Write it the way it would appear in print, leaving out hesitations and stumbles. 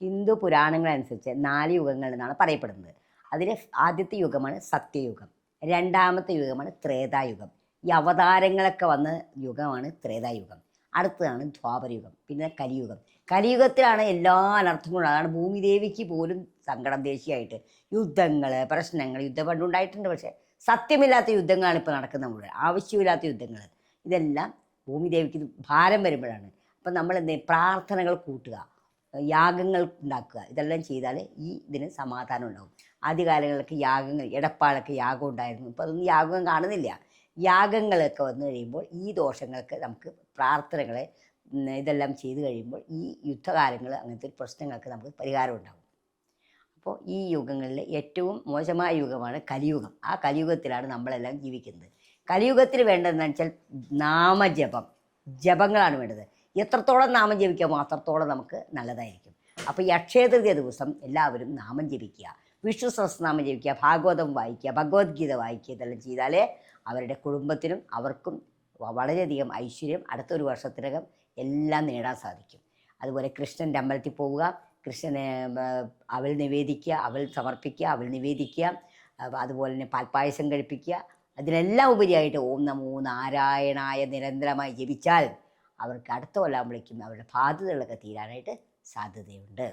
ഹിന്ദു പുരാണങ്ങളനുസരിച്ച് 4 യുഗങ്ങൾ എന്നാണ് പറയപ്പെടുന്നത്. അതിൽ ആദ്യത്തെ യുഗമാണ് സത്യയുഗം, രണ്ടാമത്തെ യുഗമാണ് ത്രേതായുഗം. ഈ അവതാരങ്ങളൊക്കെ വന്ന യുഗമാണ് ത്രേതായുഗം. അടുത്തതാണ് ദ്വാപരയുഗം, പിന്നെ കലിയുഗം. കലിയുഗത്തിലാണ് എല്ലാ അനർത്ഥങ്ങളും. അതാണ് ഭൂമിദേവിക്ക് പോലും സങ്കടം ദേശീയമായിട്ട് യുദ്ധങ്ങൾ, പ്രശ്നങ്ങൾ. യുദ്ധം പണ്ടുണ്ടായിട്ടുണ്ട്, പക്ഷേ സത്യമില്ലാത്ത യുദ്ധങ്ങളാണ് ഇപ്പോൾ നടക്കുന്നത് മുഴുവൻ, ആവശ്യമില്ലാത്ത യുദ്ധങ്ങൾ. ഇതെല്ലാം ഭൂമിദേവിക്ക് ഭാരം വരുമ്പോഴാണ്. അപ്പം നമ്മൾ പ്രാർത്ഥനകൾ കൂട്ടുക, യാഗങ്ങൾ ഉണ്ടാക്കുക, ഇതെല്ലാം ചെയ്താൽ ഈ ഇതിന് സമാധാനം ഉണ്ടാകും. ആദ്യകാലങ്ങളിലൊക്കെ യാഗങ്ങൾ, എടപ്പാളൊക്കെ യാഗം ഉണ്ടായിരുന്നു. ഇപ്പോൾ അതൊന്നും യാഗം കാണുന്നില്ല. യാഗങ്ങളൊക്കെ വന്നു കഴിയുമ്പോൾ ഈ ദോഷങ്ങൾക്ക് നമുക്ക് പ്രാർത്ഥനകളെ ഇതെല്ലാം ചെയ്തു കഴിയുമ്പോൾ ഈ യുദ്ധകാലങ്ങൾ അങ്ങനത്തെ പ്രശ്നങ്ങൾക്ക് നമുക്ക് പരിഹാരം ഉണ്ടാകും. അപ്പോൾ ഈ യുഗങ്ങളിൽ ഏറ്റവും മോശമായ യുഗമാണ് കലിയുഗം. ആ കലിയുഗത്തിലാണ് നമ്മളെല്ലാം ജീവിക്കുന്നത്. കലിയുഗത്തിൽ വേണ്ടതെന്ന് വെച്ചാൽ നാമജപം, ജപങ്ങളാണ് വേണ്ടത്. എത്രത്തോളം നാമം ജപിക്കാമോ അത്രത്തോളം നമുക്ക് നല്ലതായിരിക്കും. അപ്പോൾ ഈ അക്ഷയതൃതീയ ദിവസം എല്ലാവരും നാമം ജപിക്കുക, വിഷ്ണു സഹസ്രനാമം ജപിക്കുക, ഭാഗവതം വായിക്കുക, ഭഗവത്ഗീത വായിക്കുക. ഇതെല്ലാം ചെയ്താലേ അവരുടെ കുടുംബത്തിനും അവർക്കും വളരെയധികം ഐശ്വര്യം അടുത്തൊരു വർഷത്തിനകം എല്ലാം നേടാൻ സാധിക്കും. അതുപോലെ കൃഷ്ണൻ്റെ അമ്പലത്തിൽ പോവുക, കൃഷ്ണനെ അവൽ നിവേദിക്കുക, അവൽ സമർപ്പിക്കുക, അവൽ നിവേദിക്കുക. അതുപോലെ തന്നെ പാൽപ്പായസം കഴിപ്പിക്കുക. അതിനെല്ലാം ഉപരിയായിട്ട് ഓം നമോ നാരായണായ നിരന്തരമായി ജപിച്ചാൽ അവർക്ക് അടുത്ത കൊല്ലാകുമ്പോഴേക്കും അവരുടെ ബാധ്യതകളൊക്കെ തീരാനായിട്ട് സാധ്യതയുണ്ട്.